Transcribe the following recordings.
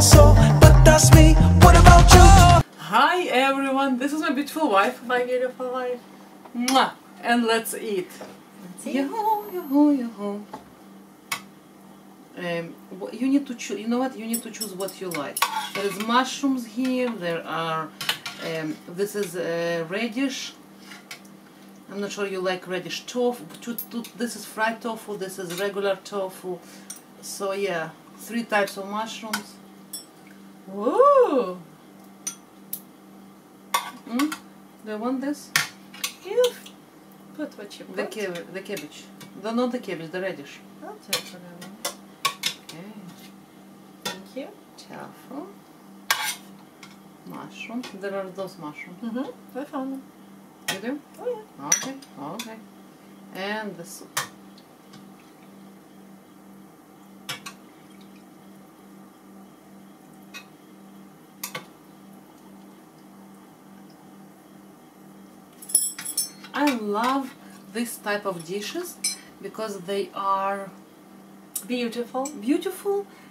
my soul, but that's me. What about you? Hi everyone, this is my beautiful wife. My beautiful wife. Mwah. And let's eat. Yoo-hoo, yoo-hoo, yoo-hoo. You need to choose. You know what? You need to choose what you like. There is mushrooms here. There are. This is radish. I'm not sure you like radish tofu. This is fried tofu. This is regular tofu. So yeah, 3 types of mushrooms. Ooh. Do you want this? You put what you put. The cabbage. Not the cabbage, the radish. I'll take whatever. Okay. Thank you. Tofu. Mushrooms. There are those mushrooms. I found them. You do? Oh yeah. Okay, okay. And the soup. I love this type of dishes because they are beautiful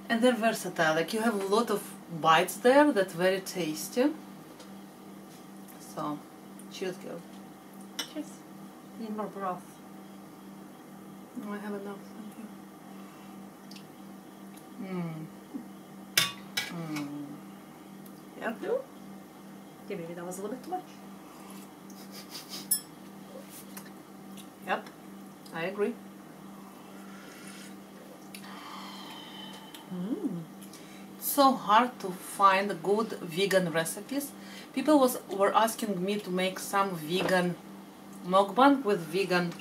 and they're versatile. Like you have a lot of bites there that's very tasty. So, cheers, girl. Cheers. Need more broth. No, I have enough. Thank you. Yeah. No? Yeah, maybe that was a little bit too much. Yep, I agree. So hard to find good vegan recipes. People were asking me to make some vegan mukbang with vegan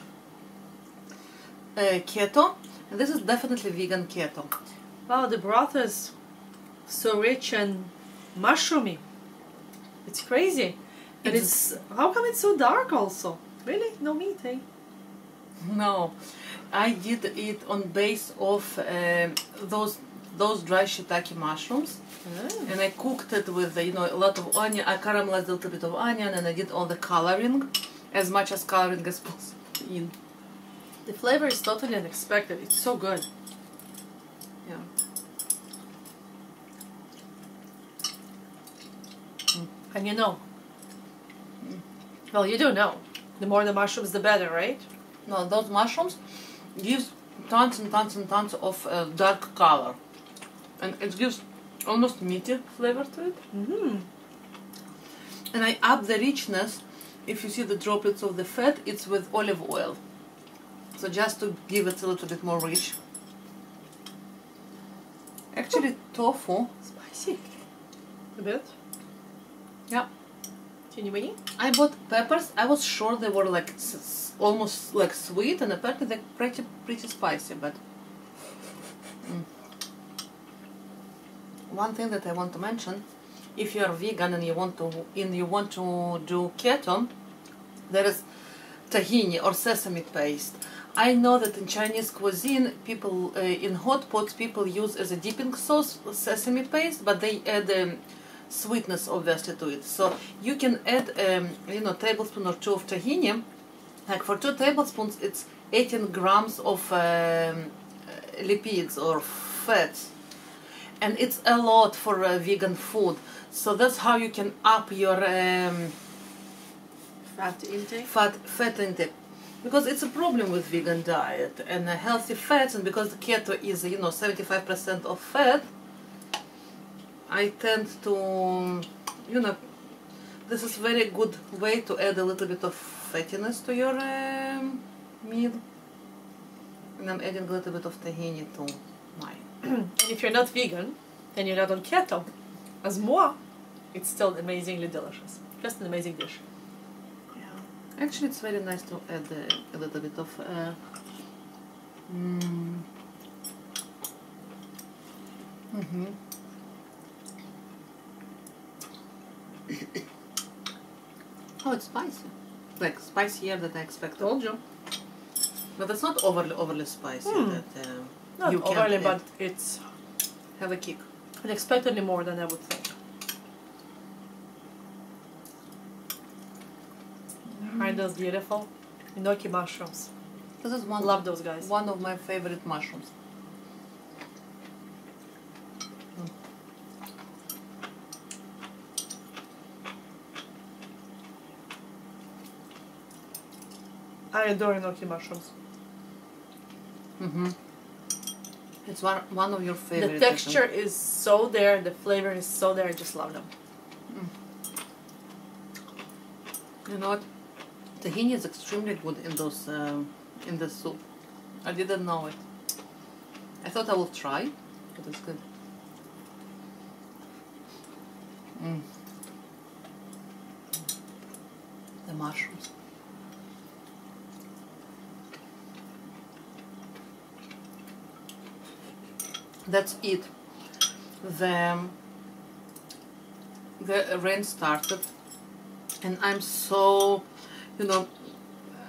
keto, and this is definitely vegan keto. Wow, the broth is so rich and mushroomy. It's crazy. And it's how come it's so dark also? Really? No meat, eh? No, I did it on base of those dry shiitake mushrooms, and I cooked it with a lot of onion. I caramelized a little bit of onion, and I did all the coloring, as much as coloring as possible in. The flavor is totally unexpected. It's so good. Yeah. And you know. Well, you do know. The more the mushrooms, the better, right? No, those mushrooms gives tons and tons and tons of dark color, and it gives almost meaty flavor to it. And I up the richness. If you see the droplets of the fat, it's with olive oil. So just to give it a little bit more rich. Actually, tofu. Spicy. A bit. Yeah. Teeny weeny. I bought peppers. I was sure they were like almost like sweet, and apparently they're pretty spicy. But one thing that I want to mention: if you are vegan and you want to do keto, there is tahini or sesame paste. I know that in Chinese cuisine, people in hot pots people use as a dipping sauce sesame paste, but they add sweetness obviously to it. So you can add tablespoon or 2 of tahini. Like for 2 tablespoons, it's 18 grams of lipids or fats, and it's a lot for vegan food. So that's how you can up your Fat intake. Fat intake, because it's a problem with vegan diet and healthy fats, and because keto is 75% of fat. I tend to, this is very good way to add a little bit of fattiness to your meal. And I'm adding a little bit of tahini to mine. And if you're not vegan, and you're not on keto, as moi, it's still amazingly delicious. Just an amazing dish. Yeah. Actually, it's very nice to add a little bit of oh, it's spicy. Like spicier than I expected. Told you. But it's not overly spicy. That Not you overly, can't but it's have a kick. unexpectedly more than I would think. Aren't those beautiful? Enoki mushrooms. This is Love those guys. One of my favorite mushrooms. I adore enoki mushrooms. It's one of your favorite. The texture is so there, the flavor is so there, I just love them. You know what? Tahini is extremely good in those in the soup. I didn't know it. I thought I will try, but it's good. The mushrooms. That's it. The rain started, and I'm so, you know,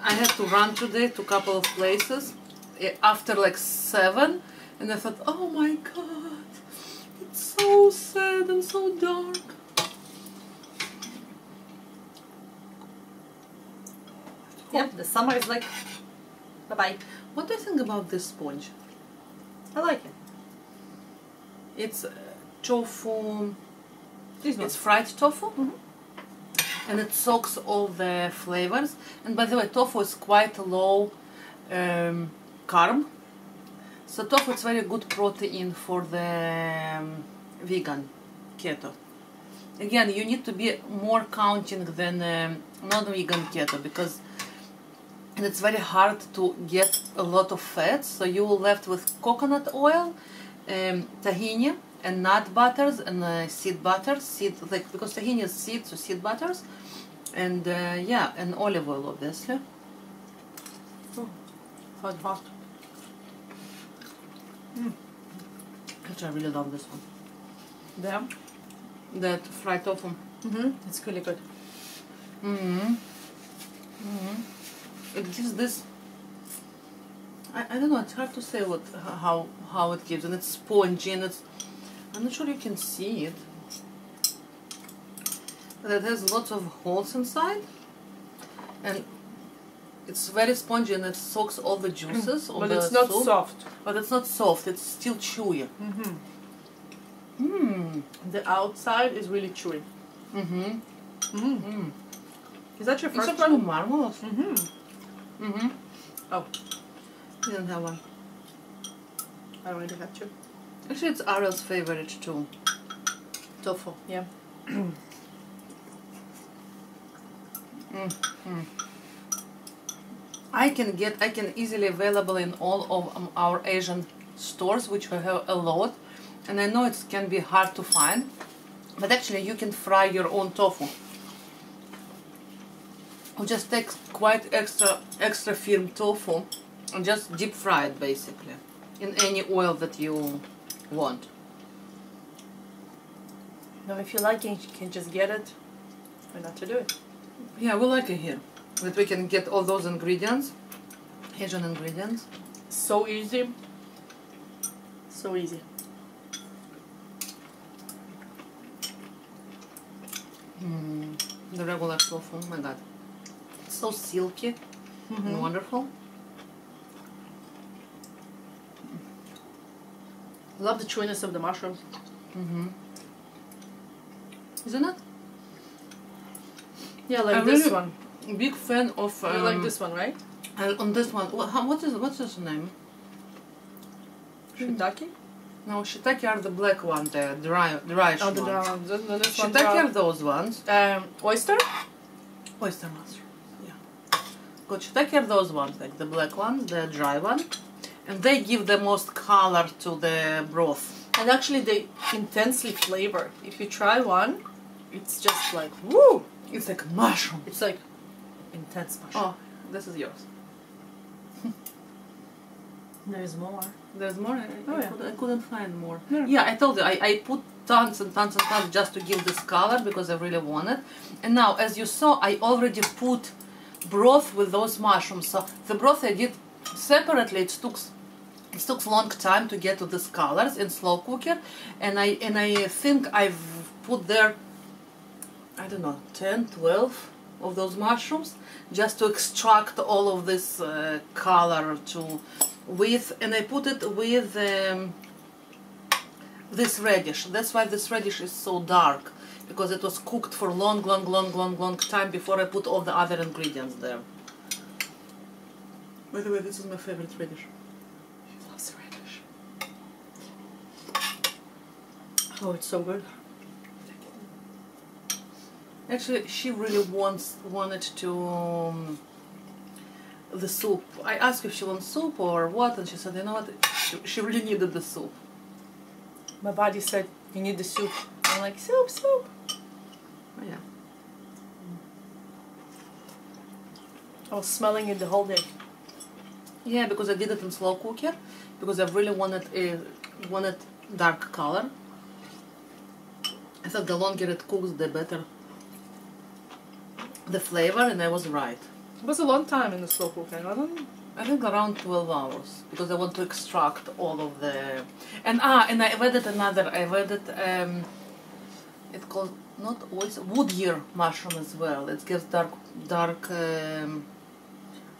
I had to run today to a couple of places after like 7, and I thought, oh my god, it's so sad and so dark. Yeah, the summer is like, bye-bye. What do you think about this sponge? I like it. It's tofu, This one. it's fried tofu, and it soaks all the flavors. And by the way, tofu is quite low carb, so tofu is very good protein for the vegan keto. Again, you need to be more counting than non-vegan keto, because it's very hard to get a lot of fats, so you will left with coconut oil, tahini, and nut butters, and seed butters, because tahini is seeds, so seed butters, and yeah, and olive oil, obviously. Hot. Actually, I really love this one. There. That fried tofu. It's really good. It gives this. I don't know. It's hard to say how it gives, and it's spongy, and it's. I'm not sure you can see it, but it has lots of holes inside, and it's very spongy, and it soaks all the juices of But the it's not soup. soft. But it's not soft. It's still chewy. The outside is really chewy. Is that your It's first actually one? marvelous. Oh, Didn't have one. I already had two. Actually, it's Ariel's favorite too. Tofu, yeah. I can easily available in all of our Asian stores, which we have a lot, and I know it can be hard to find, but actually you can fry your own tofu. Or just take quite extra firm tofu and just deep fry it basically in any oil that you want. Now, if you like it, you can just get it. Why not to do it? Yeah, we like it here, that we can get all those ingredients, Asian ingredients. So easy. So easy. The regular tofu, oh my god, it's so silky and wonderful. Love the chewiness of the mushrooms. Isn't it? Yeah, like I'm this really one. Big fan of. You like this one, right? On this one, what's his name? Shiitake? No, shiitake are the black one, the dry ones. Oh, the dry ones. This one. Shiitake are those ones. Oyster? Oyster mushroom. Yeah. Good. Shiitake are those ones, like the black one, the dry one, and they give the most color to the broth. And actually, they intensely flavor. If you try one, it's just like woo. It's like mushroom. It's like intense mushroom. Oh, this is yours. There's more. There's more? I couldn't find more. Yeah. Yeah, I told you, I put tons and tons and tons just to give this color because I really want it. And now, as you saw, I already put broth with those mushrooms. So the broth I did separately. It took a long time to get to these colors in slow cooker. And I think I've put there, I don't know, 10, 12 of those mushrooms just to extract all of this color and I put it with this radish. That's why this radish is so dark, because it was cooked for long time before I put all the other ingredients there. By the way, this is my favorite radish. She loves radish. Oh, it's so good. Actually, she really wanted to the soup. I asked if she wants soup or what, and she said, you know what, she really needed the soup. My body said, you need the soup. I'm like, soup, soup. Oh, yeah. I was smelling it the whole day. Yeah, because I did it in slow cooker, because I really wanted dark color. I thought the longer it cooks, the better the flavor, and I was right. It was a long time in the slow cooker, wasn't it? I think around 12 hours, because I want to extract all of the... And I added it's called, not always, wood ear mushroom as well. It gives dark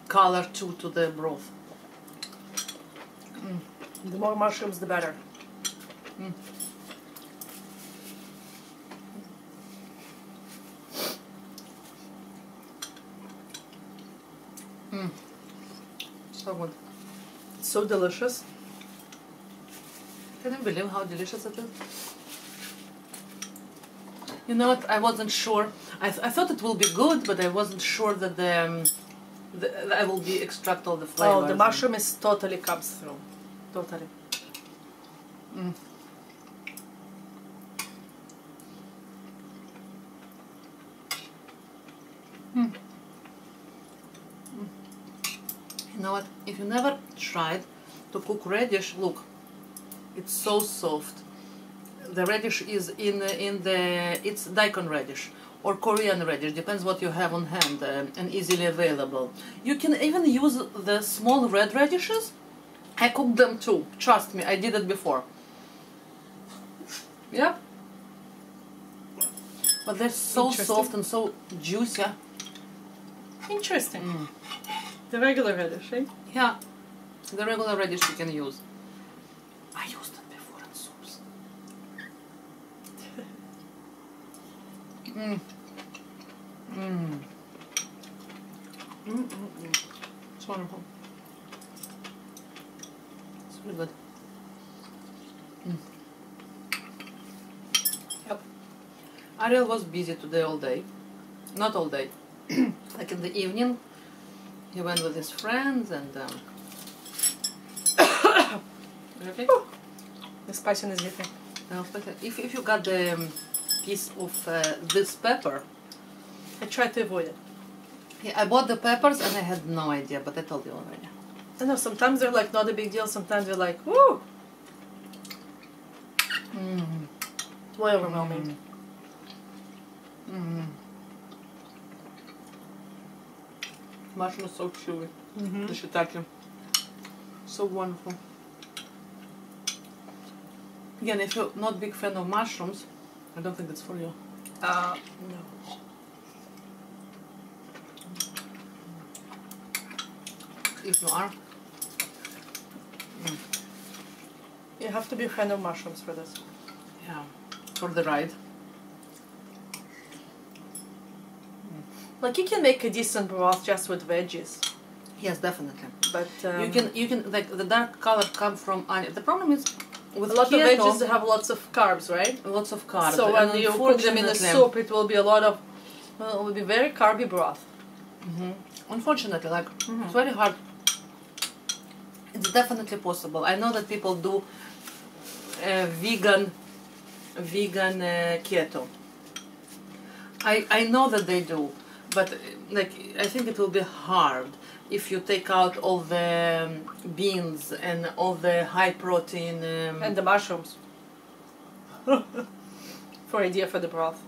color to the broth. The more mushrooms, the better. So good. It's so delicious. Can you believe how delicious it is? You know what? I wasn't sure. I thought it will be good, but I wasn't sure that I will be extract all the flavors. Oh, the mushroom is totally comes through. Totally. You know what? If you never tried to cook radish, look, it's so soft. The radish is it's daikon radish or Korean radish, depends what you have on hand, and easily available. You can even use the small red radishes. I cooked them too. Trust me, I did it before. Yeah. But they're so soft and so juicy. Interesting. The regular radish, eh? Yeah, the regular radish you can use. I used it before in soups. It's wonderful. It's really good. Yep. Ariel was busy today all day. Not all day. Like in the evening. He went with his friends and okay. The spiciness is hitting. If you got the piece of this pepper, I tried to avoid it. yeah, I bought the peppers and I had no idea, but I told you already. I know, sometimes they're like not a big deal, sometimes they're like, woo! It's way overwhelming. Mushroom is so chewy. The shiitake. So wonderful. Again, if you're not a big fan of mushrooms, I don't think it's for you. No. If you are, You have to be a fan of mushrooms for this. yeah, for the ride. Like you can make a decent broth just with veggies, Yes, definitely. but You can like the dark color come from onion. The problem is with a lot of keto, veggies have lots of carbs, right? lots of carbs. So and when you cook them in the unfortunately- soup, it will be a lot of, well, it will be very carby broth. Unfortunately, like it's very hard. It's definitely possible. I know that people do vegan keto. I know that they do, but like I think it will be hard if you take out all the beans and all the high protein. And the mushrooms. For idea for the broth.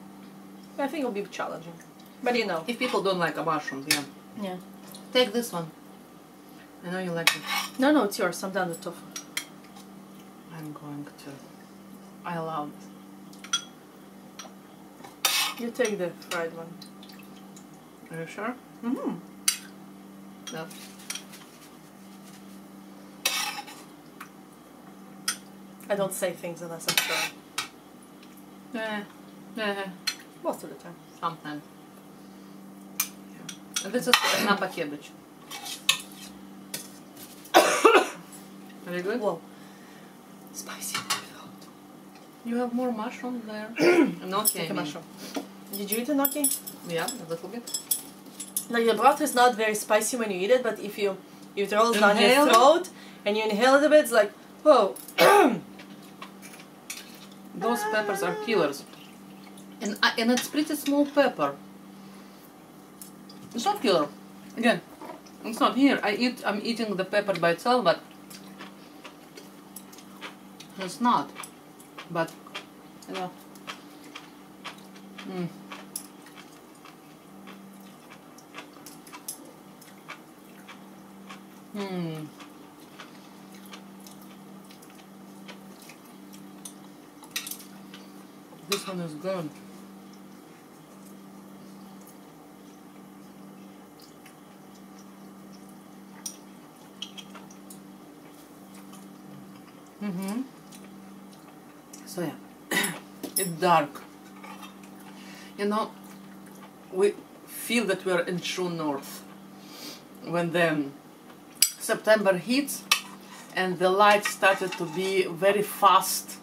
I think it'll be challenging. But you know. If people don't like mushrooms, yeah, Yeah. take this one. I know you like it. No, it's yours. I'm done with tofu. I'm going to. I love it. You take the fried one. Are you sure? No. I don't say things unless I'm sure. Most of the time. Sometimes. Yeah. And this is na pakiebeć. Very good. Whoa. Spicy. You have more mushrooms there. Gnocchi. Take a mushroom. Did you eat the gnocchi? Yeah, a little bit. Like the broth is not very spicy when you eat it, but if it rolls down your Inhale. throat and you inhale it a bit, it's like, whoa. Those peppers are killers. And it's pretty small pepper. It's not killer. Again, it's not here. I'm eating the pepper by itself, but it's not. But you know. This one is good. So yeah, it's dark. You know, we feel that we are in true north when the September hits and the light started to be very fast.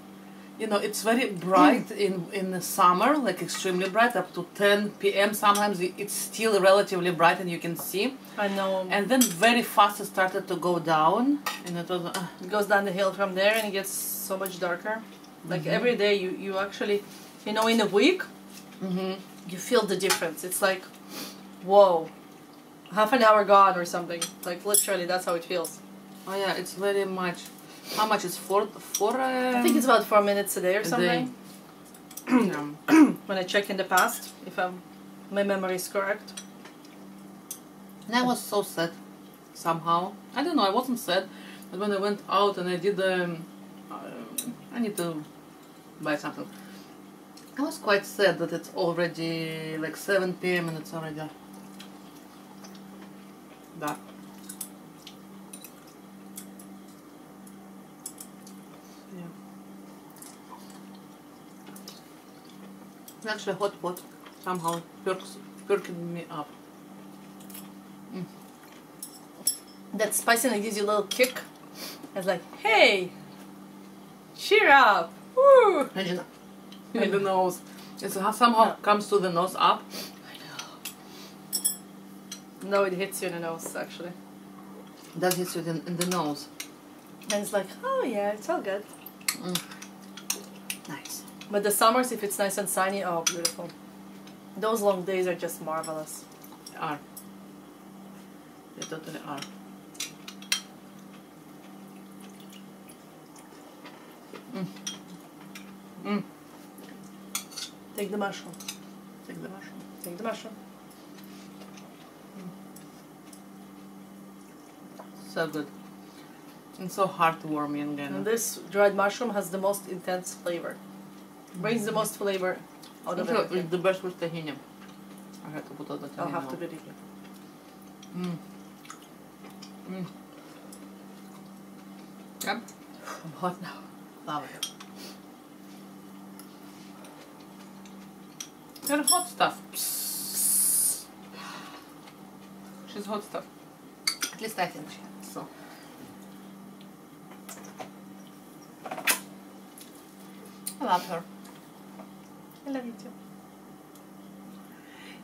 You know, it's very bright in the summer, like extremely bright, up to 10 p.m. Sometimes it's still relatively bright and you can see. I know. And then very fast it started to go down, and it was It goes down the hill from there and it gets so much darker. Like every day you actually, you know, in a week, you feel the difference. It's like, whoa, half an hour gone or something. Like literally, that's how it feels. oh yeah, it's very much. How much is four? I think it's about 4 minutes a day or a something. day. Yeah. When I check in the past, if my memory is correct. And I was so sad, somehow. I don't know, I wasn't sad, but when I went out and I did I need to buy something. I was quite sad that it's already like 7 p.m. and it's already dark. Yeah. Actually, hot pot somehow perking me up. That spiciness gives you a little kick. It's like, hey, cheer up. Woo. Imagine in the nose. It somehow comes to the nose up. I know. No, it hits you in the nose actually. That hits you in the nose. And it's like, oh yeah, it's all good. Nice. But the summers, if it's nice and sunny, oh beautiful. Those long days are just marvelous. They are. They totally are. Take the mushroom. Take the mushroom. Take the mushroom. So good. And so heartwarming. And this dried mushroom has the most intense flavor. Brings the most flavor out of everything. It's the best with tahini. I have to put all the tahini. I'll have to on. believe you. Yep. I'm hot now. Love it. They're hot stuff. Psst. She's hot stuff. At least I think she is. So. I love her. I love you too.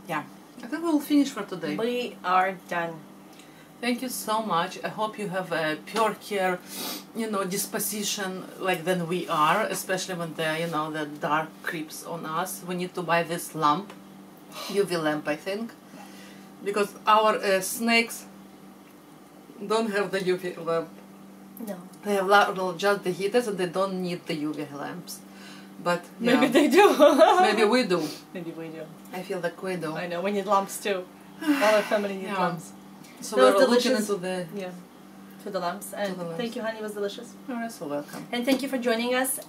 Yeah. I think we'll finish for today. We are done. Thank you so much. I hope you have a pure care, disposition like than we are, especially when the dark creeps on us. We need to buy this lamp, UV lamp, I think, because our snakes don't have the UV lamp. No. They have just the heaters and they don't need the UV lamps. But yeah, Maybe they do. maybe we do. Maybe we do. I feel like we do. I know, we need lamps too. All our family need Yeah. lamps. So Those we're looking delicious- into the... Yeah. To the lamps. And the lamps. thank you, honey, it was delicious. You're so welcome. And thank you for joining us.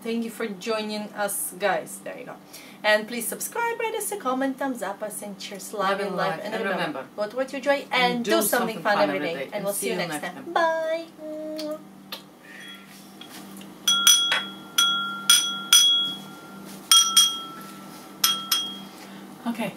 Thank you for joining us, guys. There you go. And please subscribe, rate us a comment, thumbs up us, and cheers, love and life. And remember, vote what you enjoy and do something fun every day. And we'll see you next time. Bye. Okay.